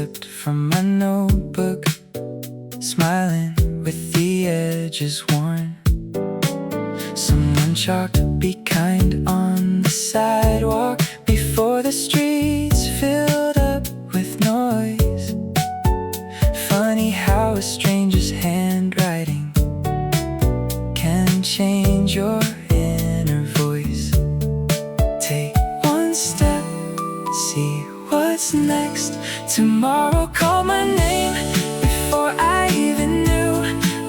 slipped from my notebook, smiling with the edges worn. Someone chalked "Be kind" on the sidewalk before the streets filled up with noise. Funny how a stranger's handwriting can change your inner voice. Take one step, see what's next. Tomorrow call my name before I even knew.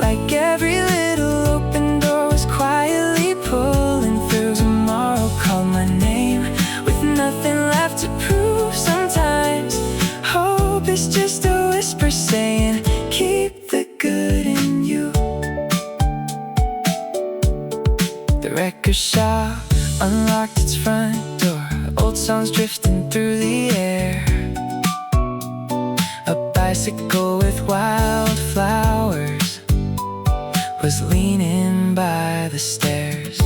Like every little open door was quietly pulling through. Tomorrow call my name with nothing left to prove. Sometimes hope is just a whisper saying, keep the good in you. The record shop unlocked its front door, old songs drifting through the air. A bicycle with wildflowers was leaning by the stairs.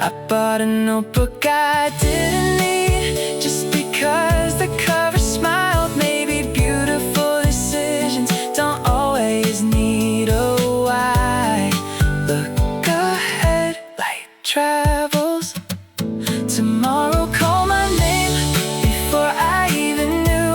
I bought a notebook I didn't need, just because the cover smiled. Maybe beautiful decisions don't always need a why. Look ahead, light travels. Tomorrow call my name before I even knew.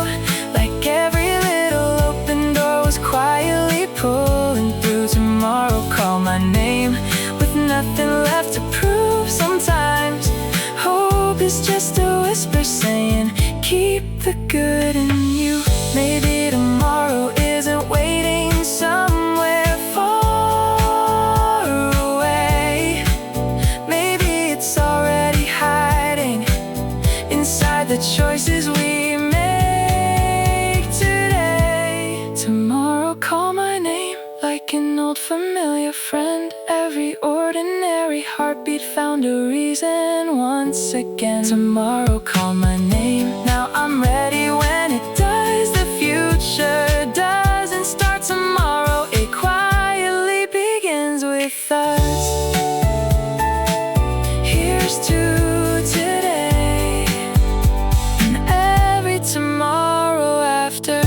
Like every little open door was quietly pulling through. Tomorrow call my name with nothing left to prove. Sometimes hope is just a whisper saying, keep the good in you. Maybe tomorrow isn't waiting somewhere far away. Maybe it's already hiding inside the choices we make today. Tomorrow call my name like an old familiar friend. Every ordinary heartbeat found a reason once again. Tomorrow call my name, now I'm ready when it does. The future doesn't start tomorrow, it quietly begins with us. Here's to today and every tomorrow after.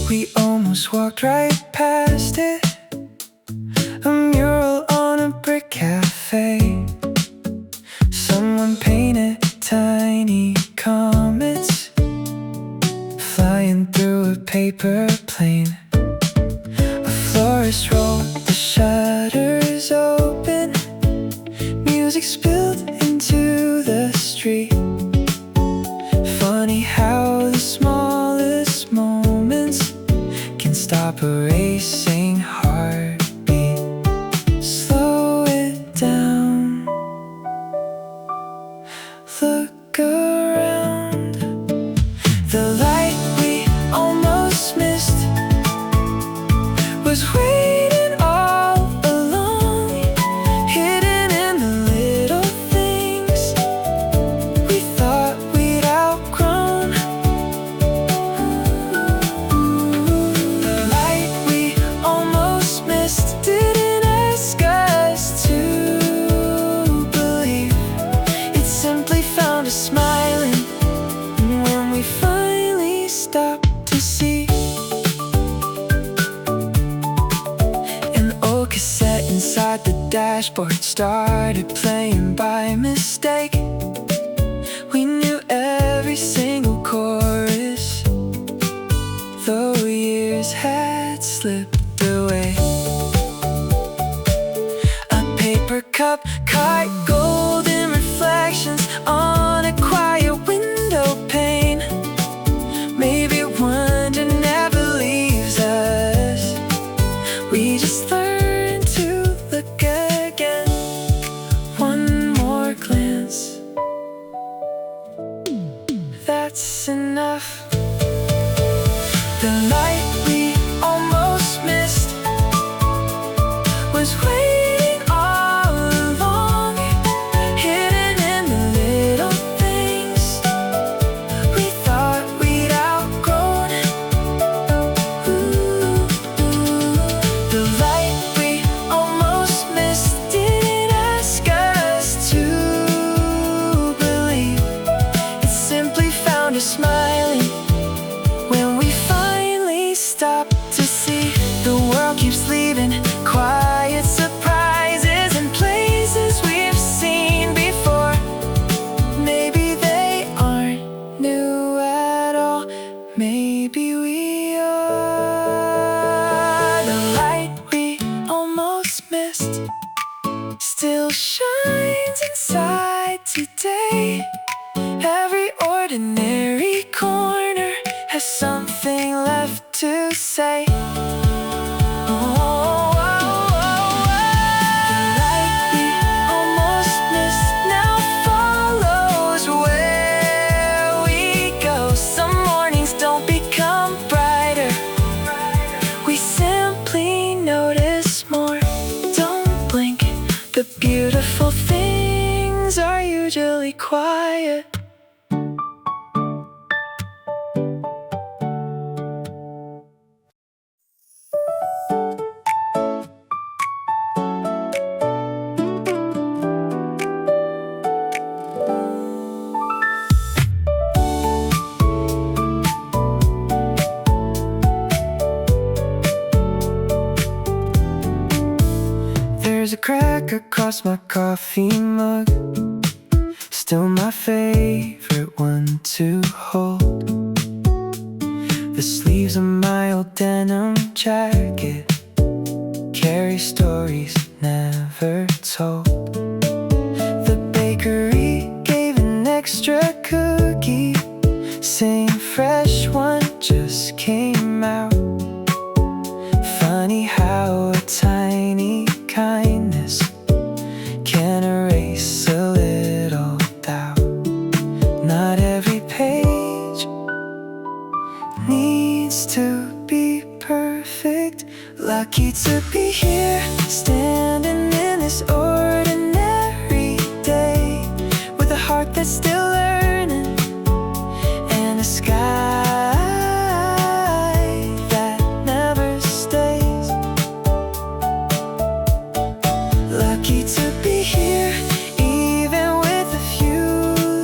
We almost walked right past it, a mural on a brick cafe. Someone painted tiny comets flying through a paper plane. A florist rolled the shutters open, music spilled into the street. Funny how the smallest moments can stop a racing heartbeat. Slow it down, look around. The light we almost missed was waiting all along, hidden in the little things we thought we'd outgrown. The light we almost missed didn't ask us to believe. It simply found us smiling when we finally stopped to see. An old cassette inside the dashboard started playing by mistake. We knew every single chorus, though years had slipped away. A paper cup caught golden reflections on a quiet window pane. Maybe wonder never leaves us, we just learn to look again. One more glance, that's enough. The light we almost missed was waiting still shines inside today. Every ordinary corner has something left to say. The beautiful things are usually quiet. There's a crack across my coffee mug, still my favorite one to hold. The sleeves of my old denim jacket carry stories never told. The bakery gave an extra cookie, saying fresh one just came out. Funny how a tiny kindness can erase a little doubt. Not every page needs to be perfect. Lucky to be here, standing in this ordinary day, with a heart that's still learning and a sky that never stays. Lucky to be here, even with a few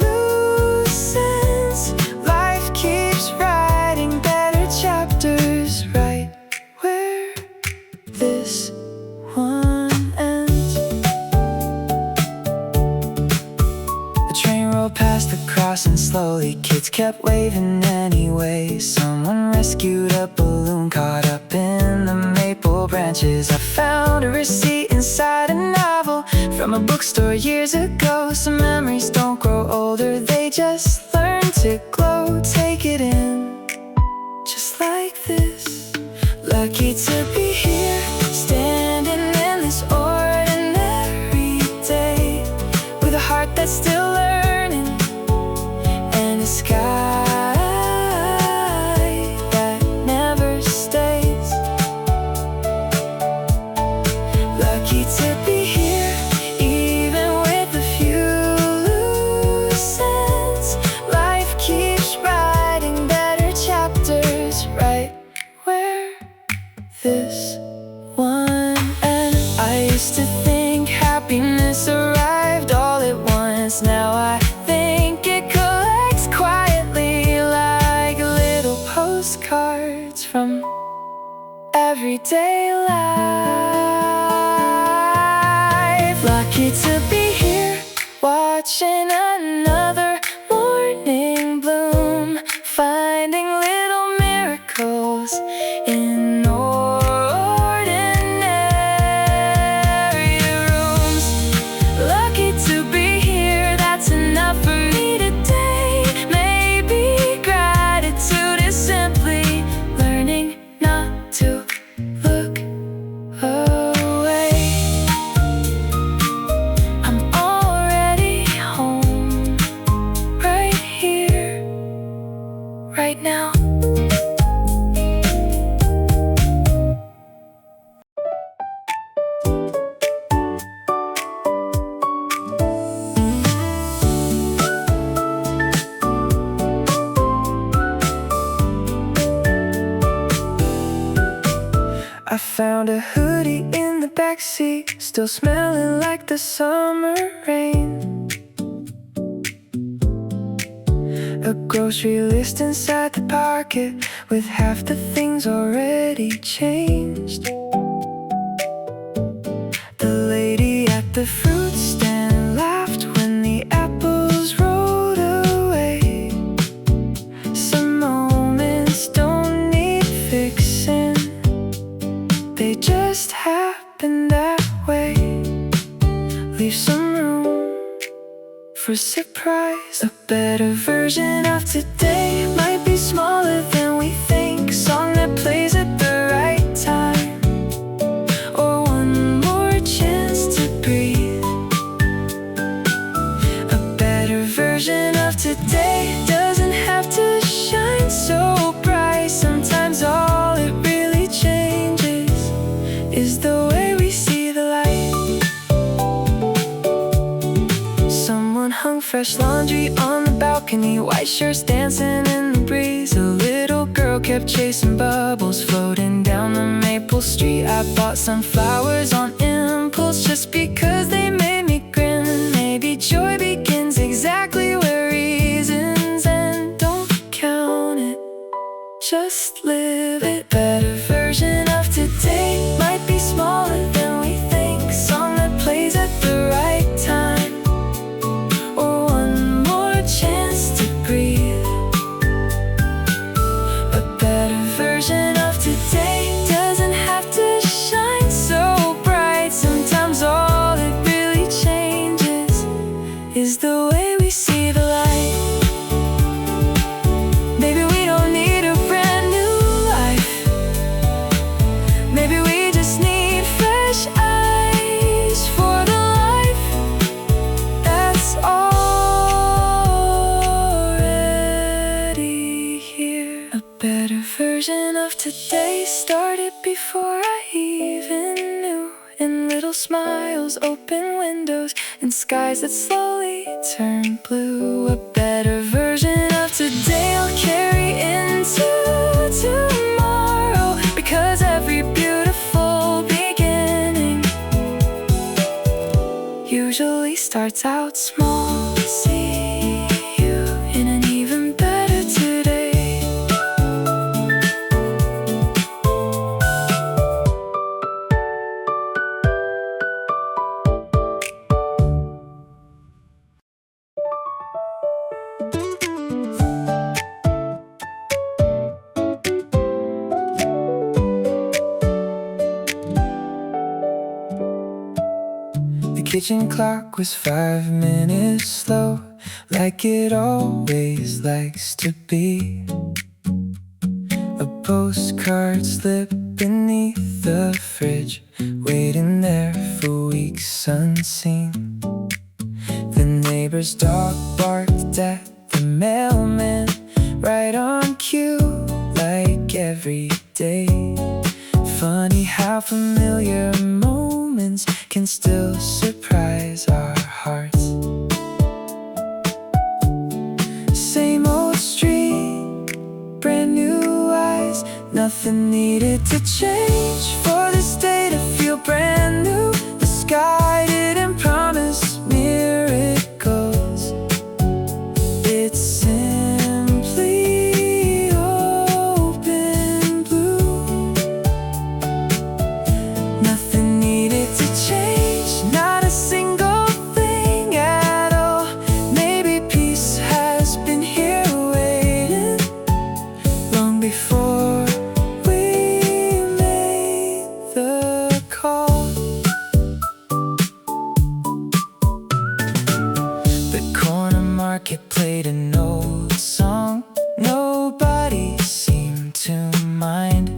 loose ends. Life keeps writing better chapters right where this one ends. The train rolled past the crossing slowly. Kids kept waving anyway. Someone rescued a balloon caught up in the maple branches. I found a receipt inside a novel from a bookstore years ago. Some memories don't grow older, they just learn to glow. Take it in, just like this. Lucky to be here, standing in this ordinary day, with a heart that's still learning and a sky that never stays. Lucky to be here, even with a few loose ends. Life keeps writing better chapters right where this one ends. I used to think happiness arrived all at once. Now I think it collects quietly, like little postcards from everyday life. Lucky to be here, watching another morning bloom, finding little miracles in ordinary rooms. Lucky to be here, that's enough for me today. Maybe gratitude is simply learning not to look away. I'm already home, right here, right now. I found a hoodie in the backseat, still smelling like the summer rain. A grocery list inside the pocket, with half the things already changed. The lady at the fruit stand laughed when the apples rolled away. Some moments don't need fixing, they just happen that way. leave some room for surprise. A better version of today might be smaller than we think. Song that plays at the right time, or one more chance to breathe. A better version of today doesn't have to shine so bright. Sometimes all it really changes is the way we see the light. Someone hung fresh laundry on the balcony, white shirts dancing in the breeze. A little girl kept chasing bubbles floating down the maple street. I bought some flowers on impulse just because they made me grin. Maybe joy begins exactly where reasons end. Don't count it, just live it. Better version of today might be smaller than we think. Song that plays at the right time, or one more chance to breathe. A better version of today doesn't have to shine so bright. Sometimes all it really changes is the way we see the light. Maybe we don't need a brand new life. Maybe we just need fresh eyes for the life that's already here. A better version of today started before I even knew. In little smiles, open windows, and skies that slowly turn blue. A better version of today I'll carry into tomorrow, because every beautiful beginning usually starts out small. See you in an even better today. The kitchen clock was 5 minutes slow, like it always likes to be. A postcard slipped beneath the fridge, waiting there for weeks unseen. The neighbor's dog barked at the mailman, right on cue, like every day. Funny how familiar moments can still surprise our hearts. Same old street, brand new eyes. Nothing needed to change for this day to feel brand new. The sky didn't promise miracles, it's simply open blue. Nothing needed to change, not a single thing at all. Maybe peace has been here waiting long before we made the call. The corner market played an old song, nobody seemed to mind.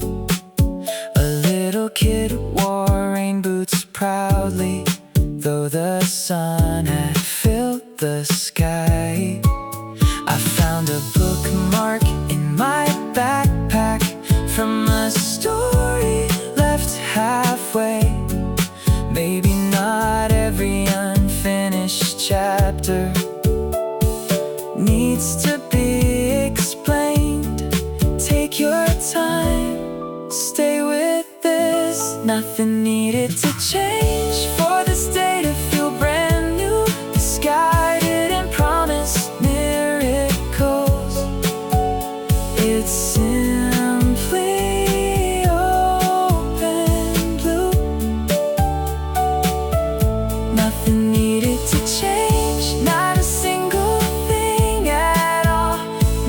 A little kid wore rain boots proudly, though the sun had filled the sky. I found a bookmark in my backpack from a story left halfway. Maybe not every unfinished chapter needs to be explained. Take your time, stay with this. Nothing needed to change for this day to feel brand new. The sky didn't promise miracles, it's simply open blue. Nothing needed to change, not a single thing at all.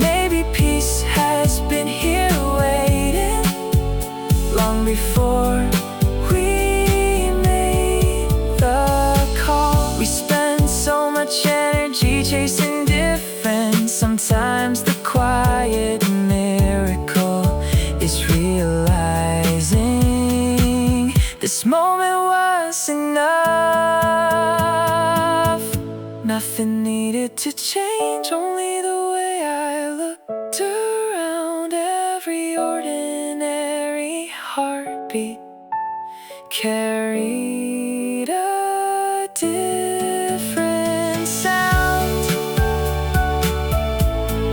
Maybe peace has been here waiting long before we made the call. Nothing needed to change, only the way I looked around. Every ordinary heartbeat carried a different sound.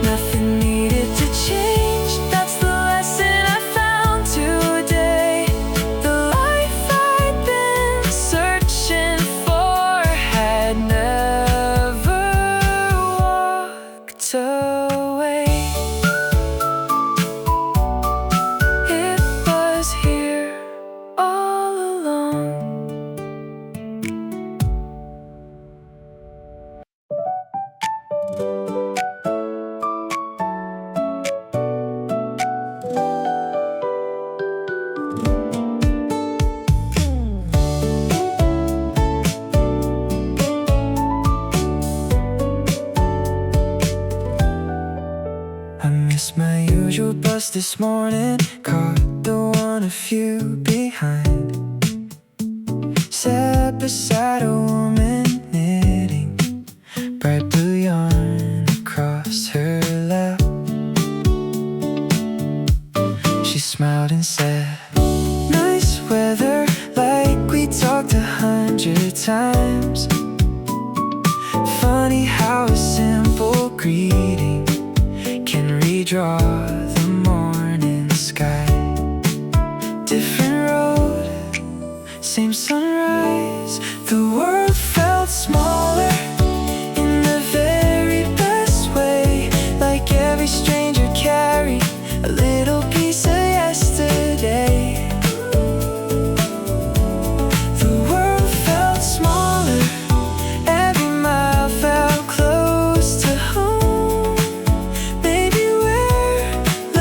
Nothing needed to change, that's the lesson I found today. The life I'd been searching for had never walked away. It was here all along. I missed my usual bus this morning, caught the one a few behind. Sat beside a woman knitting, bright blue yarn across her lap. She smiled and said, "Nice weather," like we talked 100 times. Funny how a simple greeting can redraw the morning sky. Different road, same sunrise. The world felt smaller in the very best way, like every stranger carried a little piece of yesterday. The world felt smaller, every mile felt close to home. Maybe we're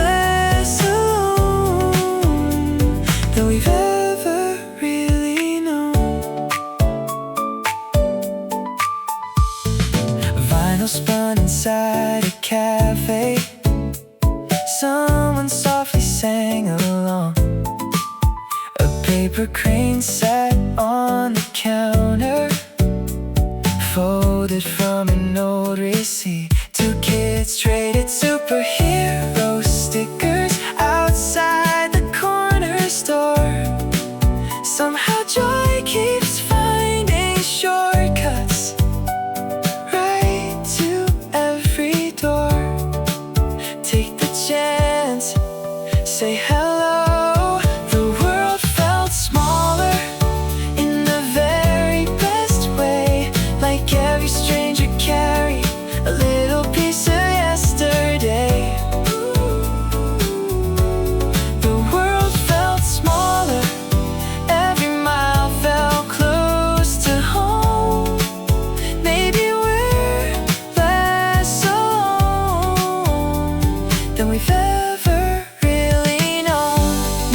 less alone than we've ever really known. Vinyl spun inside a cafe, someone softly sang along. A paper crane sat on the counter, folded from an old receipt. Two kids traded superhero stickers outside the corner store. Somehow joy keeps finding shortcuts right to every door. Take the chance, say hello. The world felt smaller in the very best way, like every stranger carried a little piece of yesterday. The world felt smaller, every mile felt close to home. Maybe we're less alone than we've ever really known.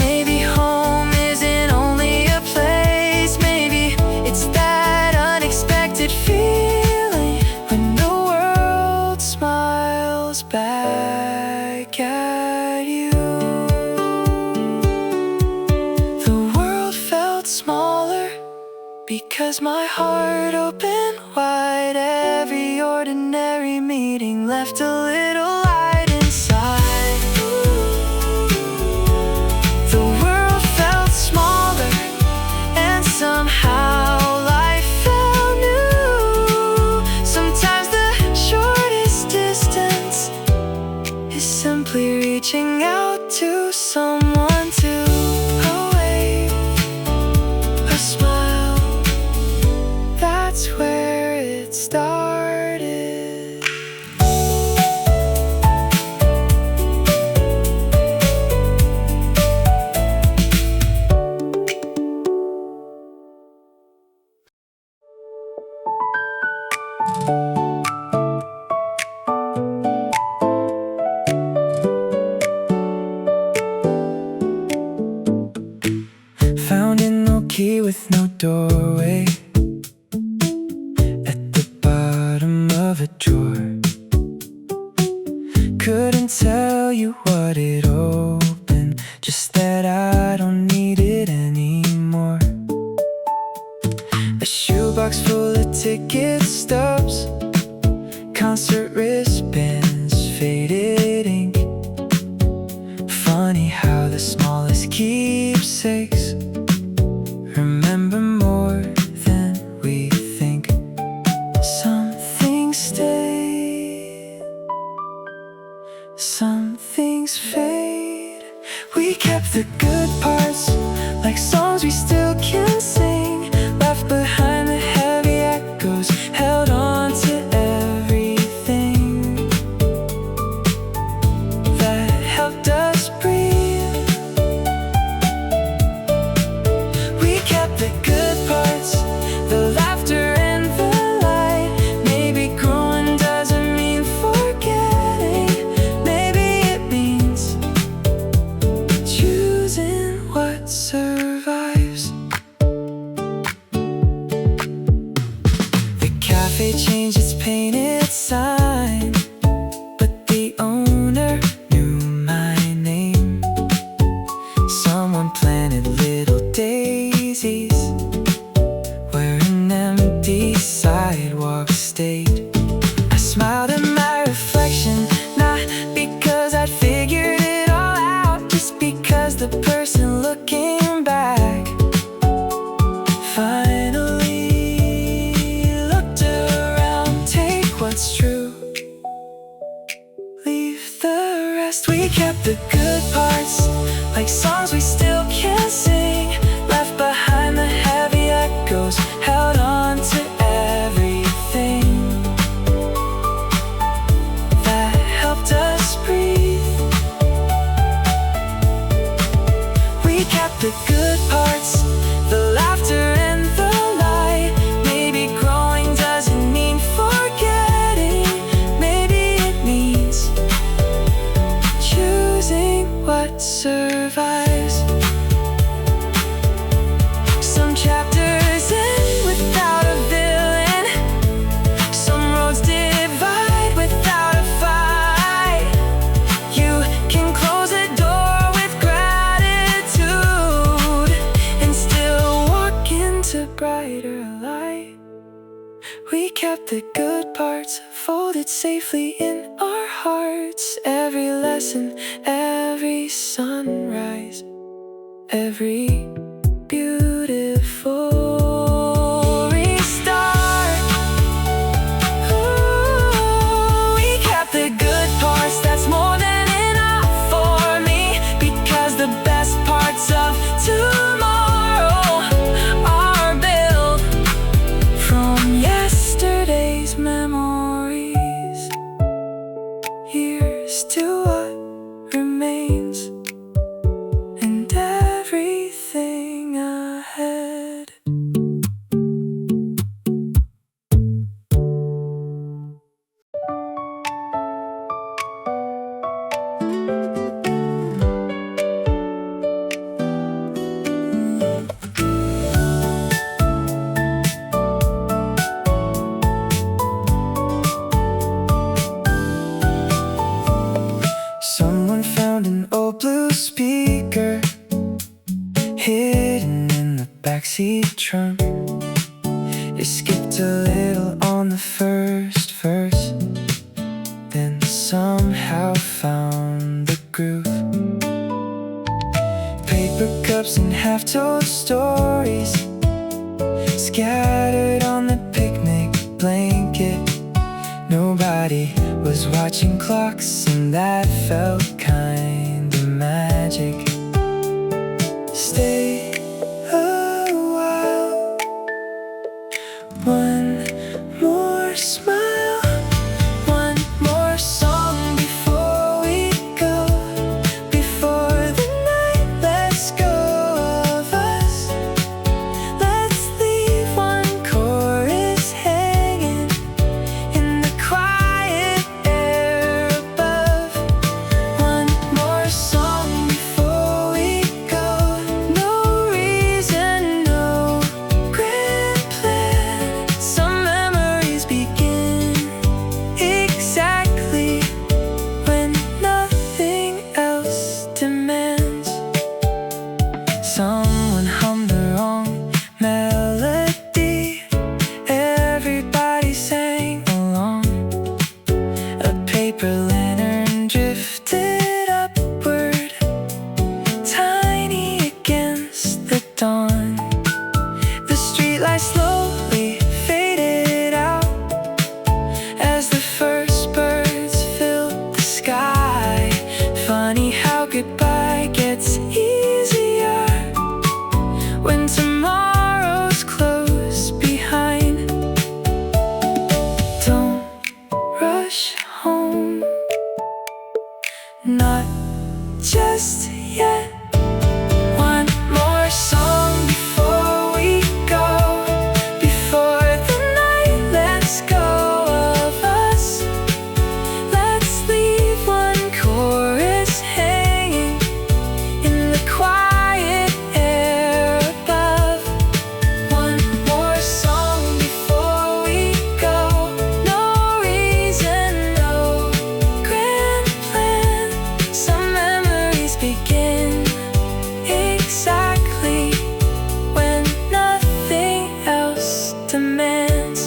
Maybe home isn't only a place, maybe it's that unexpected feeling when the world smiles back at you. The world felt smaller because my heart opened wide. Every ordinary meeting left a little light inside. The world felt smaller, and somehow life felt new. Sometimes the shortest distance is simply reaching out to someone, to a wave, a smile. That's where it started. Found an old key with no doorway at the bottom of a drawer. Couldn't tell you what it opened, just that I don't need it anymore. A shoebox full of ticket stubs, concert wristbands, faded ink. Funny how the smallest keepsakes remember more than we think. Some things stay, some things fade. We kept the good parts, like songs we still can sing. Left behind the heavy echoes, held on to everything that helped us breathe. We kept the good parts, the laughter and the light. Maybe growing doesn't mean forgetting. Maybe it means choosing what survives. The cafe changed its painted sign, but the owner knew my name. Someone planted little daisies where an empty sidewalk stayed. I smiled at my reflection, not because I'd figured it all out, just because the person looking back finally looked around. Take what's true, leave the rest. We kept the good parts, like songs we still can sing. Left behind the heavy echoes, held on to everything that helped us breathe. We kept the good parts, the laughter and the light. Maybe growing doesn't mean forgetting. Maybe it means choosing what survives. Some chapters end without a villain. Some roads divide without a fight. You can close a door with gratitude and still walk into brighter light. We kept the good parts, folded safely in our hearts. Every lesson, every sunrise, every beautiful restart. Ooh, we kept the good parts, that's more than enough for me. Because the best parts of tomorrow are built from yesterday's memories. Here's to what remains and everything ahead. Someone found an old blue speaker hidden in the backseat trunk. It skipped a little on the first verse, then somehow found the groove. Paper cups and half-told stories scattered on the picnic blanket. Nobody was watching clocks, and that felt kinda magic. Stay a while, one more smile, one more song before we go. Before the night lets go of us, let's leave one chorus hanging in the quiet air above. One more song before we go. No reason, no grand plan. Some memories begin hands.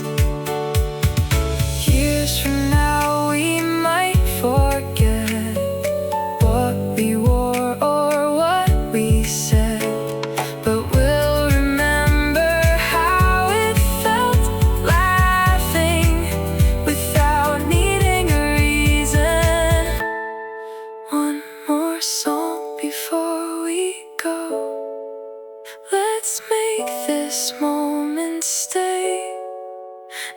Years from now we might forget what we wore or what we said, but we'll remember how it felt, laughing without needing a reason. One more song before we go. Let's make this moment stay,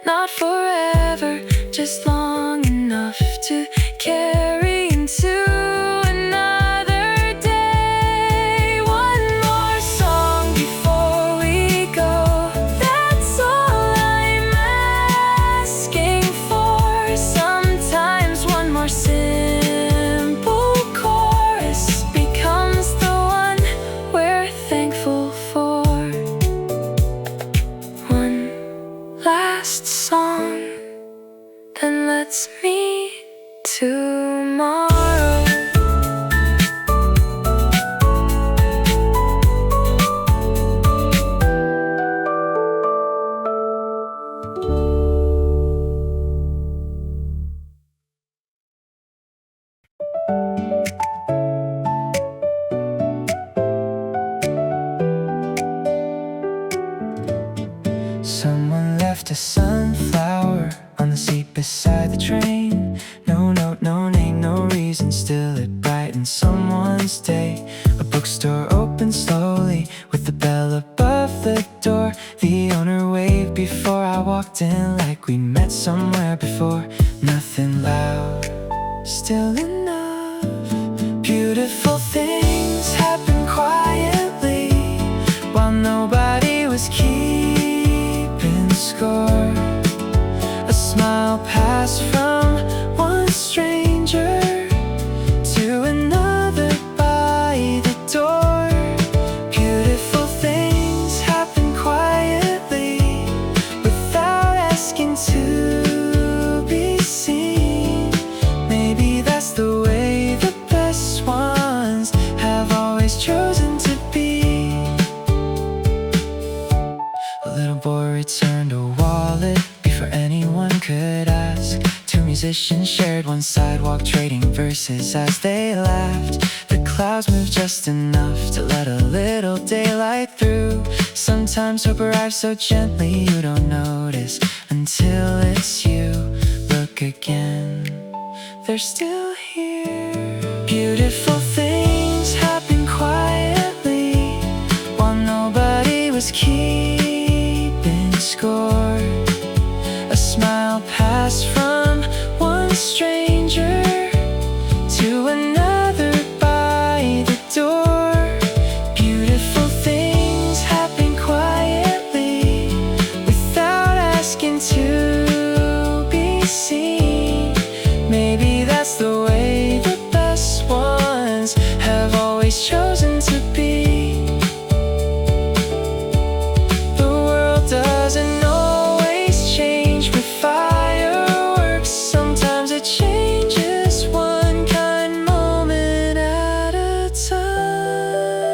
not forever, just long enough to carry into another day. One more song before we go. That's all I'm asking for. Sometimes one more simple chorus becomes the one we're thankful for. One last song, then let's meet tomorrow. Someone left a sunflower on the seat beside the train. No note, no name, no reason, still it brightens someone's day. A bookstore opened slowly with the bell above the door. The owner waved before I walked in, like we met somewhere before. Nothing loud, still enough. Beautiful things happen quietly while nobody was keeping score. A smile passed from one stranger to another by the door. Beautiful things happen quietly without asking to be seen. Maybe that's the way the best ones have always chosen to be. A little boy returned a wallet before anyone could ask. Two musicians shared one sidewalk, trading verses as they laughed. The clouds moved just enough to let a little daylight through. Sometimes hope arrives so gently you don't notice until it's you. Look again, they're still here. Beautiful things happen quietly while nobody was keeping score. A smile passed from one stranger to another by the door. Beautiful things happen quietly without asking to be seen. Maybe that's the way the best ones have always chosen to be. The world doesn't always change with fireworks. Sometimes it changes one kind moment at a time.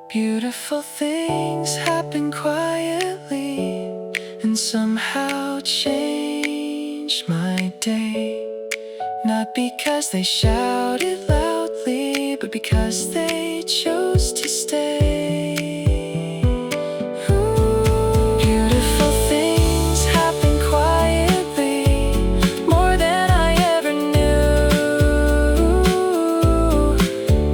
Beautiful things happen quietly and somehow change my day. Not because they shouted loudly, but because they chose to stay. Beautiful things happen quietly, more than I ever knew.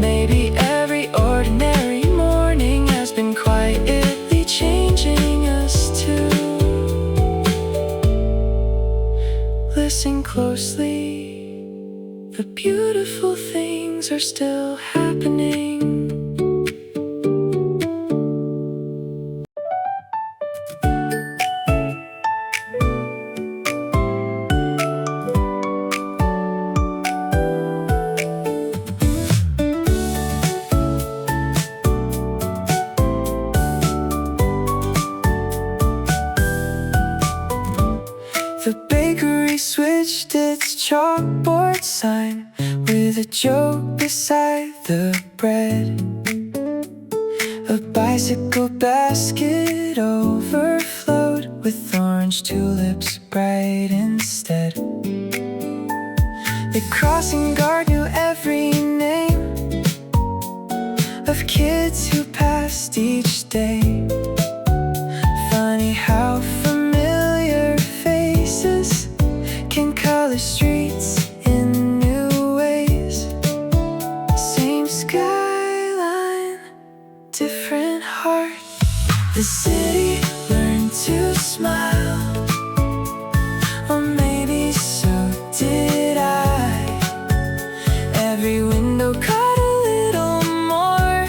Maybe every ordinary morning has been quietly changing us too. Listen closely, the beautiful things are still happening. The bakery switched its chalkboard sign with a joke beside the bread. A bicycle bicycle basket overflowed with orange tulips bright instead. The crossing guard knew every name of kids who passed each day. Funny how familiar faces can color streets in new ways. Same skyline, different heart. The city learned to smile, or maybe so did I. Every window caught a little more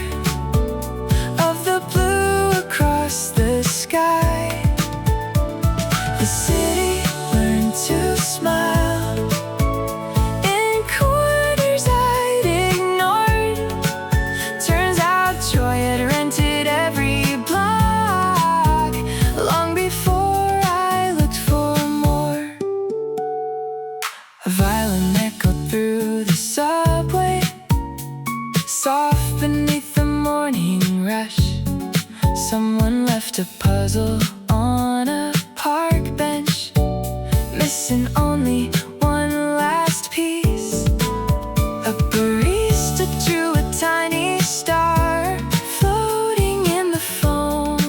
of the blue across the sky. The city learned to smile in corners I'd ignored. Turns out joy had rented every block long before I looked for more. A violin echoed through the subway, soft beneath the morning rush. Someone left a puzzle on a park bench, missing only one last piece. A barista drew a tiny star floating in the foam.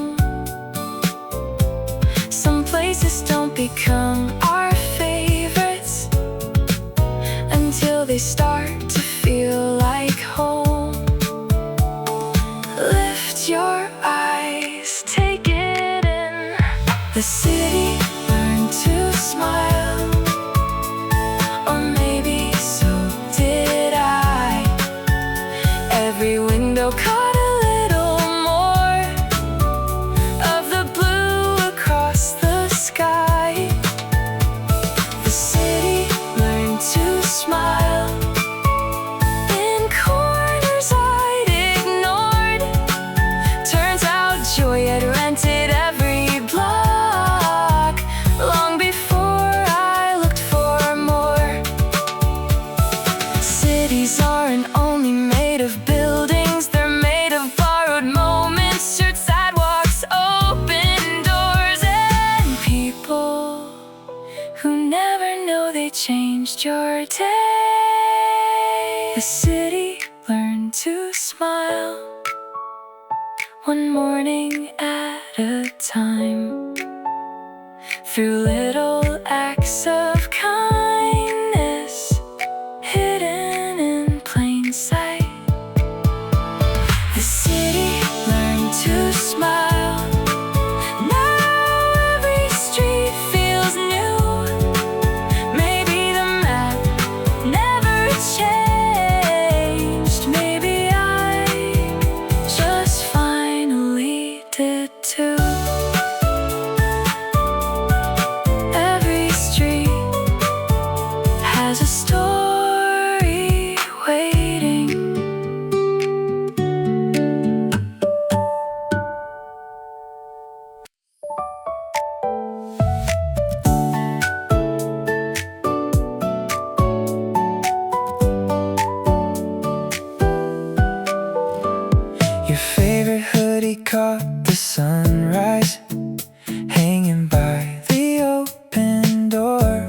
Some places don't become our favorites until they start to feel like home. Lift your eyes, take it in. The city learned to smile, or maybe so did I. Every window caught a little more of the blue across the sky. The city learned to smile in corners I'd ignored. Turns out joy had rented every block long before I looked for more. Cities aren't only made of buildings, they're made of borrowed moments, shared sidewalks, open doors, and people who never know they changed your day. The city learned to smile one morning at a time, through little acts of kindness hidden in plain sight. The city learned to smile. Now every street feels new. Maybe the map never changed. Maybe I just finally did too. Every street has a story waiting. Your favorite hoodie caught the sunrise, hanging by the open door.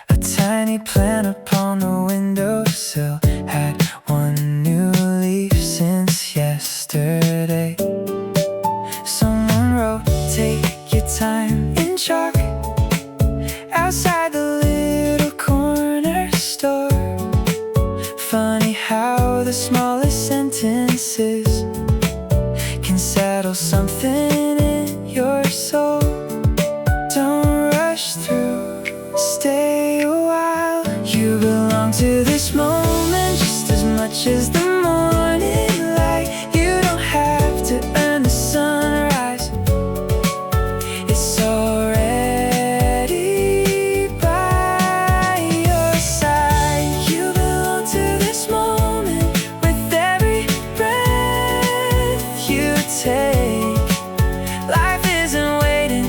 A tiny plant upon the windowsill had one new leaf since yesterday. Someone wrote, "Take your time," in chalk outside the little corner store. Funny how the smallest sentences can settle something in your soul. Don't rush through, stay a while. You belong to this moment just as much as the morning light. You don't have to earn the sunrise, it's already by your side. You belong to this moment with every breath you take. Life isn't waiting,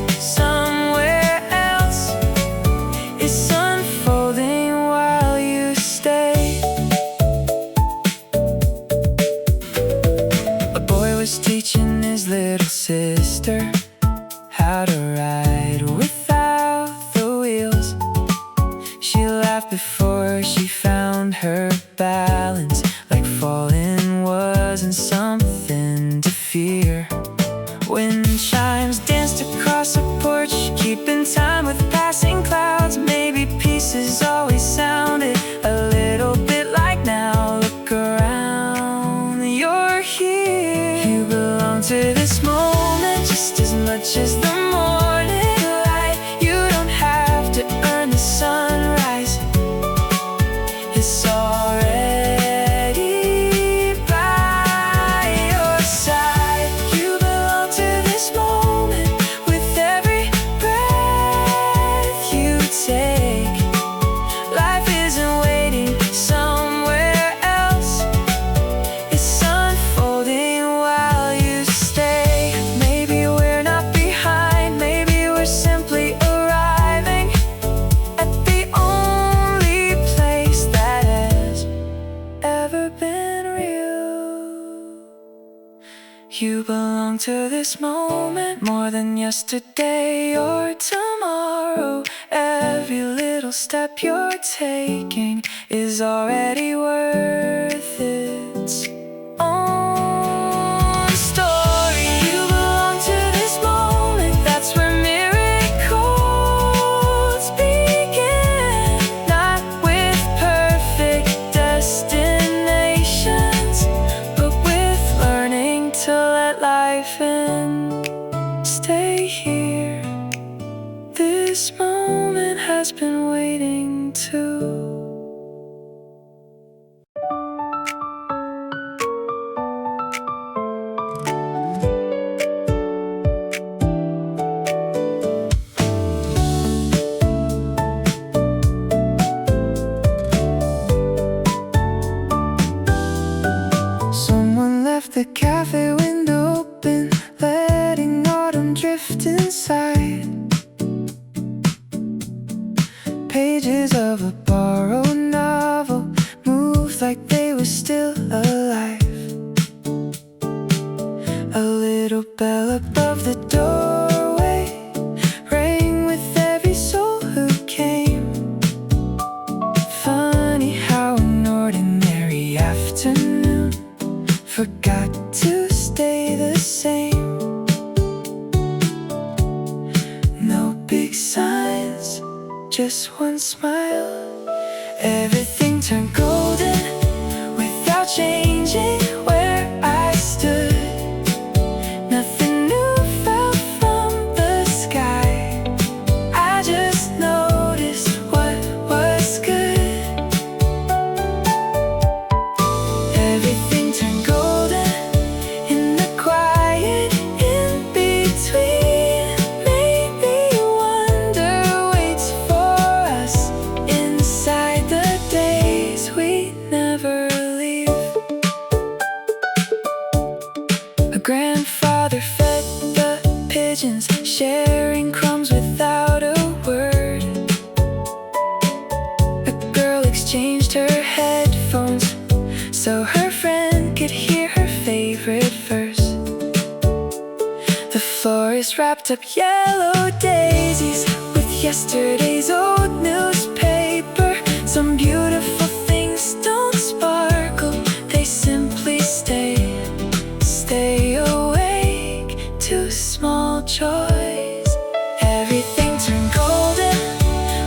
about a ride without the wheels. She laughed before she found her balance, like falling wasn't something to fear. Wind chimes danced across the porch, keeping time with passing clouds. Maybe pieces always sounded a little bit like now. Look around, you're here. You belong to this moment just as much as the morning light. You don't have to earn the sunrise, it's already by your side. You belong to this moment with every breath you take. Life isn't waiting somewhere else, it's unfolding while you stay. Maybe we're not behind, maybe we're simply arriving at the only place that has ever been real. You belong to this moment more than yesterday or tomorrow. Every little step you're taking is already worth its own story. You belong to this moment, that's where miracles begin. Not with perfect destinations, but with learning to let life in. Stay here, this moment has been waiting too. Someone left the cafe window open, letting autumn drift inside. Pages of a borrowed novel moved like they were still alive. A little bell above the doorway rang with every soul who came. Funny how an ordinary afternoon forgot to stay the same. No big signs, just one smile. Everything turned golden without changing where I stood. Nothing new fell from the sky, I just noticed what was good. Everything turned golden in the quiet in between. Maybe wonder waits for us inside the days we never leave. A grandfather fed the pigeons, sharing crumbs without a word. A girl exchanged her headphones so her friend could hear her favorite verse. The forest wrapped up yellow daisies with yesterday's old newspaper. Some beautiful things don't sparkle, they simply stay. Stay awake to small joys. Everything turned golden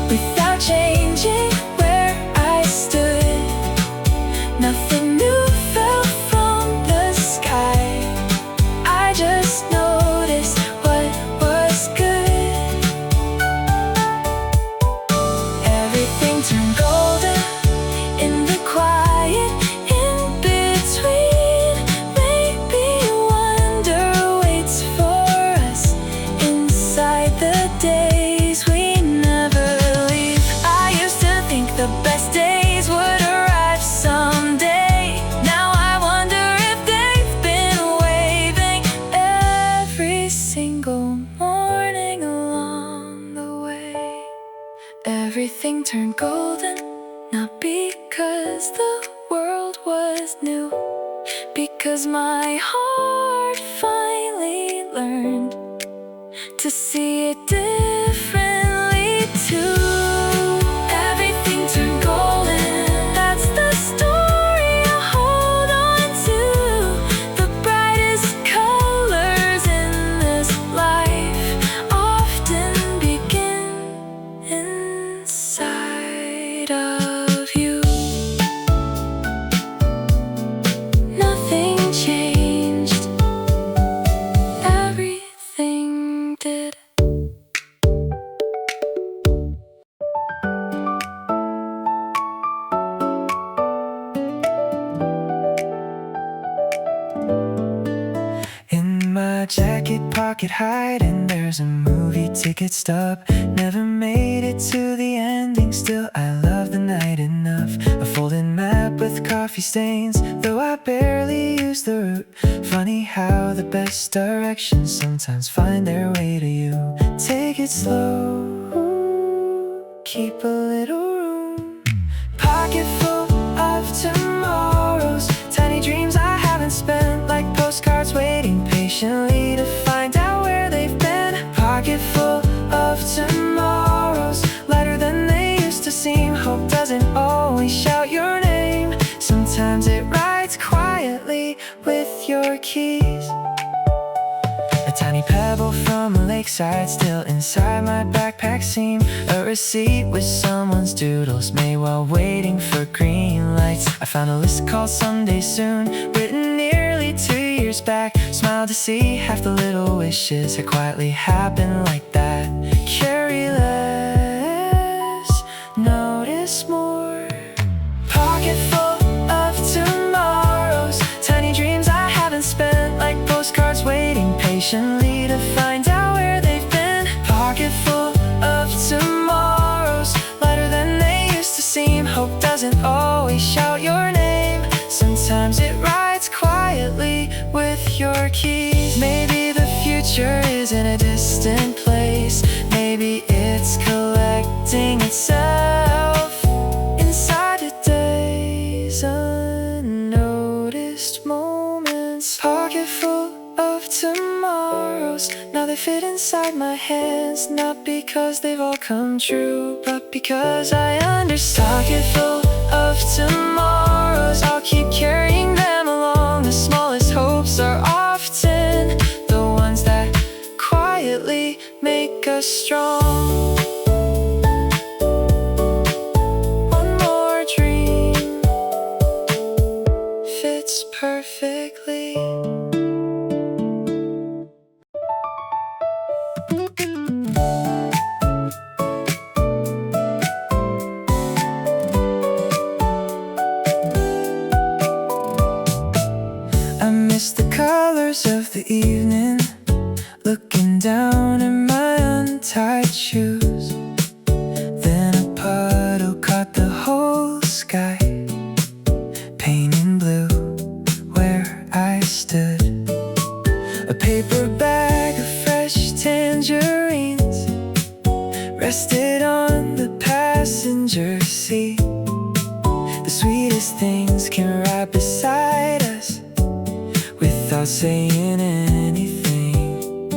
without changing where I stood. Nothing new fell from the sky, I just noticed what was good. Everything turned golden in the quiet in between. Maybe wonder waits for us inside the days we never leave. I used to think the best days would arrive someday. Now I wonder if they've been waving every single morning along the way. Everything turned golden, not because the world was new, because my heart finally learned to see it differently too. Everything turned golden, that's the story I hold on to. The brightest colors in this life often begin inside of you. Nothing changed, everything did. In my jacket pocket hiding, there's a movie ticket stub. Never made it to the ending, still I love the night enough. A folded map with coffee stains, though I barely use the route. Funny how the best directions sometimes find their way to you. Take it slow, keep a little room. Pocket full of tomorrows, tiny dreams I haven't spent, like postcards waiting patiently to find out where they've been. Pocket full of tomorrows, lighter than they used to seem. Hope doesn't always shout your name, sometimes it rides quietly with your keys. A tiny pebble from a lakeside still inside my backpack seam. A receipt with someone's doodles made while waiting for green lights. I found a list called Someday Soon, written nearly 2 years back. Smiled to see half the little wishes had quietly happened like that. Carry less, notice more. Pocket full of tomorrows, tiny dreams I haven't spent, like postcards waiting patiently to find out where they've been. Pocket full of tomorrows, lighter than they used to seem. Hope doesn't always shout your name, sometimes it rides quietly with your keys. Maybe the future is in a distant place, maybe it's collecting itself inside today's unnoticed moments. Pocket full of tomorrows, now they fit inside my hands, not because they've all come true, but because I understand. Pocket full of tomorrows, I'll keep carrying them along. The smallest hopes are often the ones that quietly make us strong. One more dream fits perfectly. I miss the colors of the evening, looking down at my untied shoes. Then a puddle caught the whole sky, painting blue where I stood. A paper bag of fresh tangerines rested on the passenger seat. The sweetest things came right beside us without saying anything.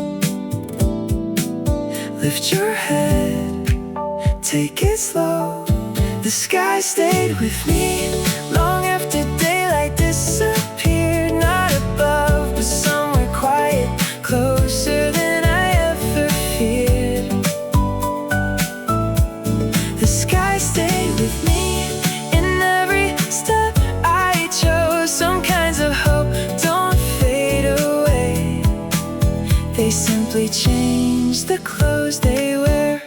Lift your head, take it slow. The sky stayed with me long after daylight disappeared. Not above, but somewhere quiet, closer than I ever feared. The sky stayed with me in every step I chose. Some kinds of hope don't fade away, they simply change the clothes they wear.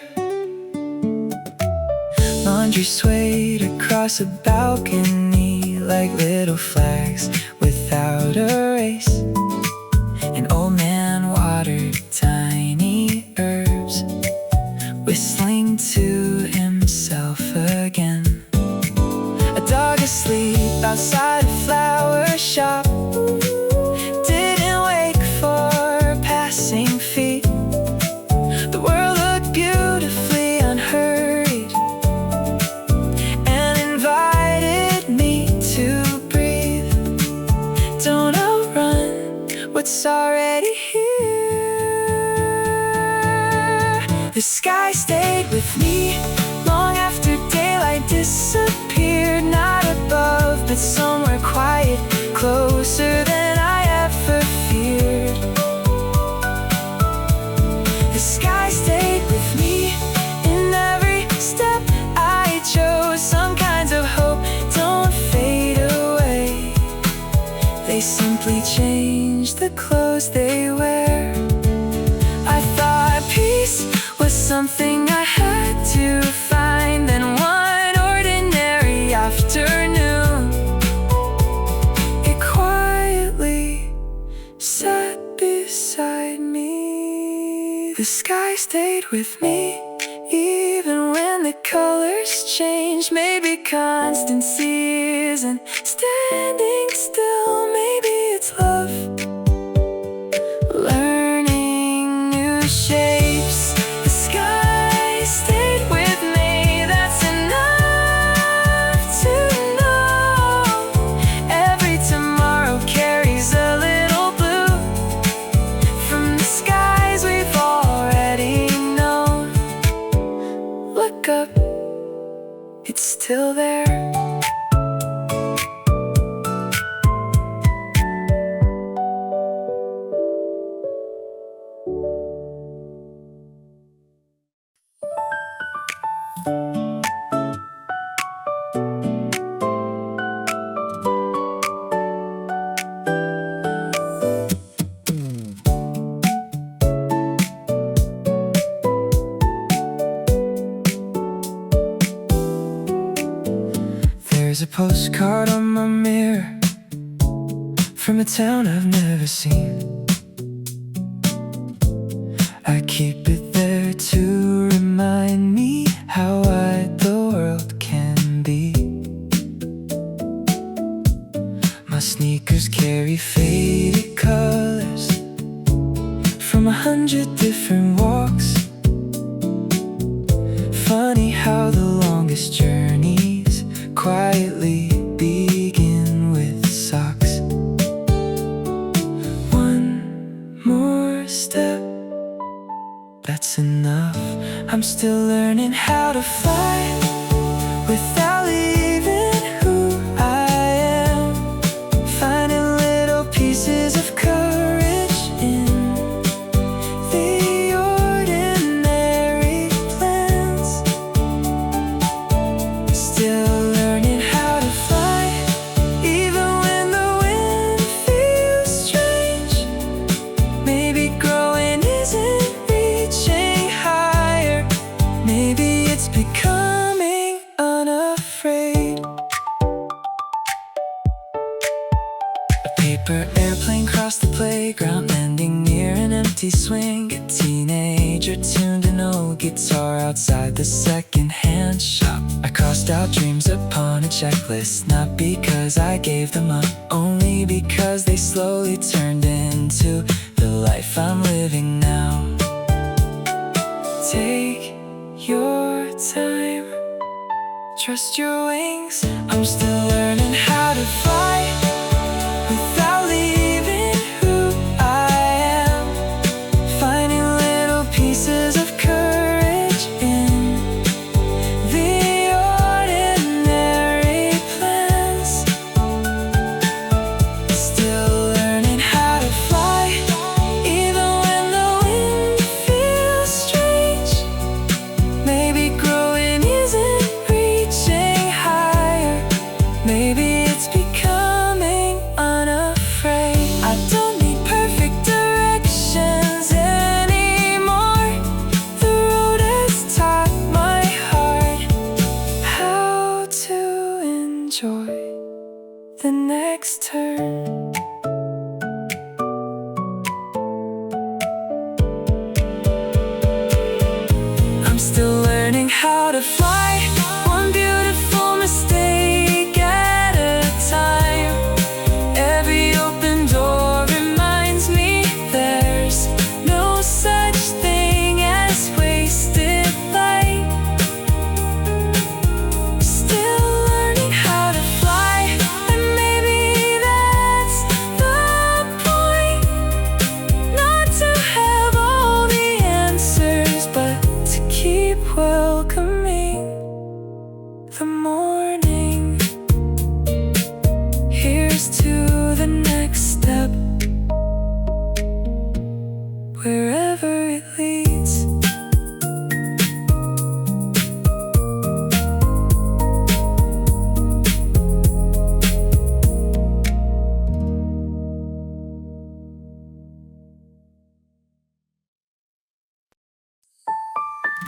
Laundry swayed across a balcony like little flags without a race. An old man watered tiny herbs, whistling to himself again. A dog asleep outside a flower shop didn't wake for passing feet. The world looked beautifully unhurried and invited me to breathe. Don't outrun what's already The sky stayed with me long after daylight disappeared. Not above, but somewhere quiet, closer than I ever feared. The sky stayed with me in every step I chose. Some kinds of hope don't fade away, they simply change the clothes they wear. I thought peace was something I had to find. Then one ordinary afternoon, it quietly sat beside me. The sky stayed with me even when the colors changed. Maybe constancy isn't standing still, maybe it's love learning new shapes. The sky stayed with me, that's enough to know. Every tomorrow carries a little blue from the skies we've already known. Look up, it's still there. There's a postcard on my mirror from a town I've never seen. I keep it there to remind me how wide the world can be. My sneakers carry faded colors from 100 different walks. Funny how the longest journeys quietly begin with socks. One more step, that's enough. I'm still learning how to fly without leaving who I am. Finding little pieces of courage in the ordinary plans. Still learning how to fly, even when the wind feels strange. Maybe growing isn't reaching higher, maybe it's becoming unafraid. A paper airplane crossed the playground, landing near an empty swing. A teenager tuned an old guitar outside the second-hand shop. I crossed out dreams upon a checklist, not because I gave them up, only because they slowly turned into the life I'm living now. Take your time, trust your wings. I'm still learning how to fly without leaving who I am. Finding little pieces of courage in the ordinary plans. Still learning how to fly, even when the wind feels strange. Maybe growing isn't reaching higher, maybe it's becoming unafraid. I don't need perfect directions anymore. The road has taught my heart how to enjoy the next turn. I'm still learning how to fly, one beautiful mistake at a time. Every open door reminds me there's no such thing as wasted light. Still learning how to fly, and maybe that's the point. Not to have all the answers, but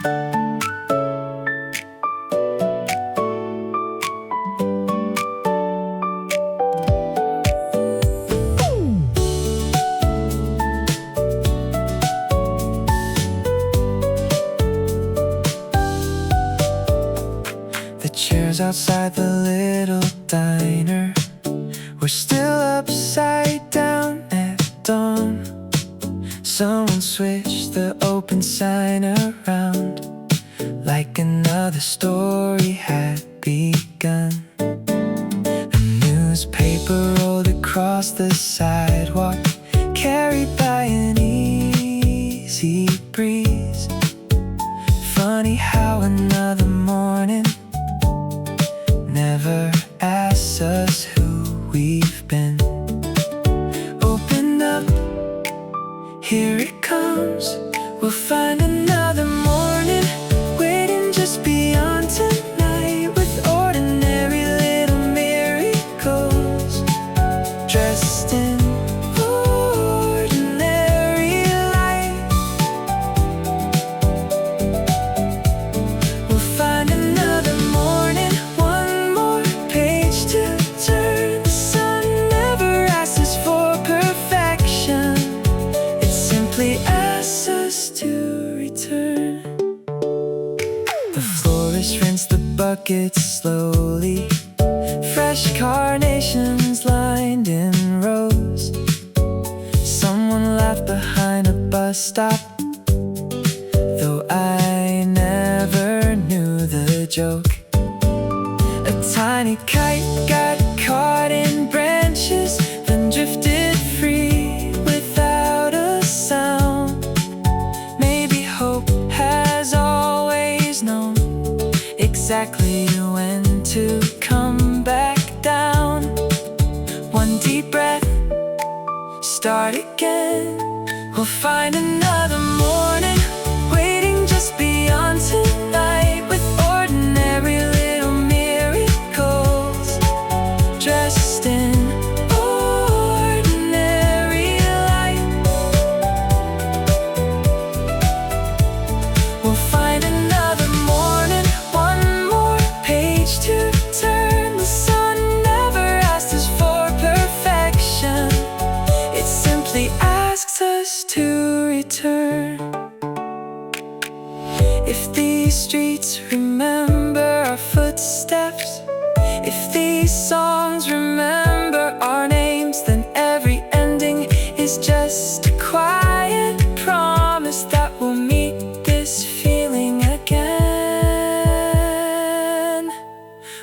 The chairs outside the little diner were still upside down at dawn. Someone switched the open sign around, like another story had begun. A newspaper rolled across the sidewalk, carried by an easy breeze. Funny how another morning never asks us who we've been. Open up, here it comes. We'll find another morning waiting just beyond tonight, with ordinary little miracles, dressed in ordinary light. We'll find another morning, one more page to turn. The sun never asks us for perfection, it simply asks us to return. The florist rinsed the buckets slowly, fresh carnations lined in rows. Someone laughed behind a bus stop, though I never knew the joke. A tiny kite got caught in branches, then drifted free without a sound. Maybe hope has always known exactly when to come back down. One deep breath, start again. We'll find another morning waiting just beyond tonight, with ordinary little miracles, dressed in ordinary light. We'll find another morning, one more page to turn. The sun never asks us for perfection, it simply asks us to return. If these streets remember our footsteps, if these songs remember our names, then every ending is just a quiet promise that we'll meet this feeling again.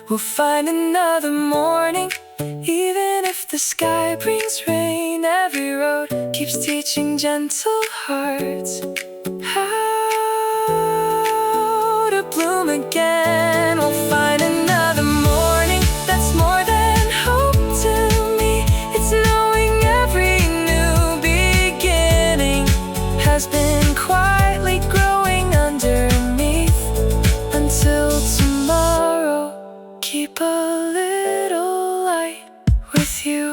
We'll find another morning, even if the sky brings rain. Every road keeps teaching gentle hearts how to bloom again. We'll find another morning that's more than hope to me. It's knowing every new beginning has been quietly growing underneath. Until tomorrow, keep a little light with you.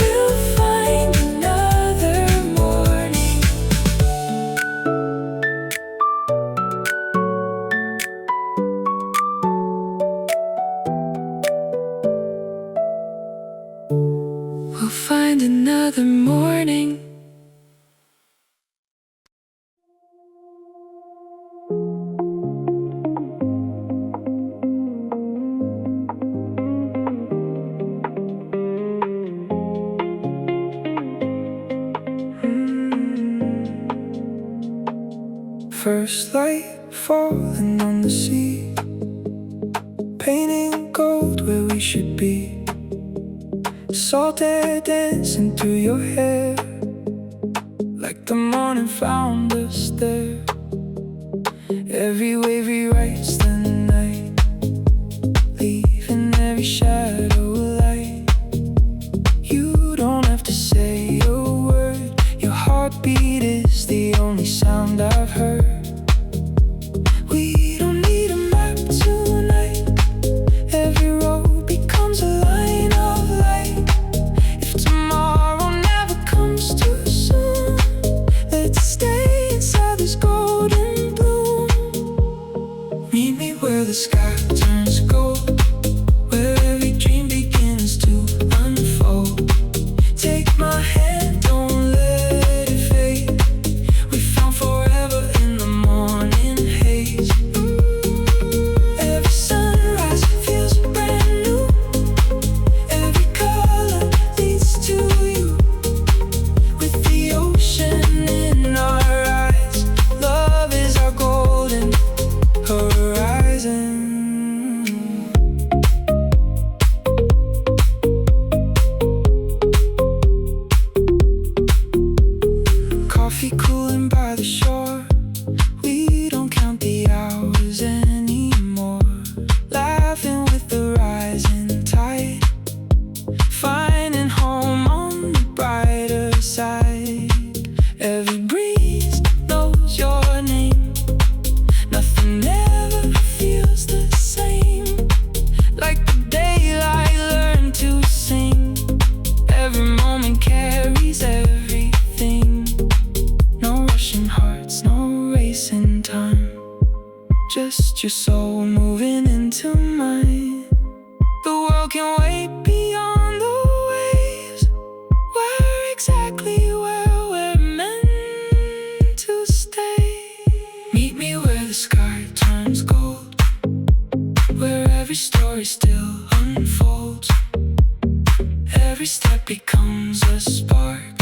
We'll find another morning. We'll find another morning. First light falling on the sea, painting gold where we should be. Salt air dancing through your hair, like the morning found us there. Every wave rewrites the night, leaving every shadow light. You don't have to say a word, your heartbeat is the only sound I've heard. We don't need a map tonight, every road becomes a line of light. If tomorrow never comes too soon, just your soul moving into mine. The world can wait beyond the waves. We're exactly where we're meant to stay. Meet me where the sky turns gold, where every story still unfolds. Every step becomes a spark.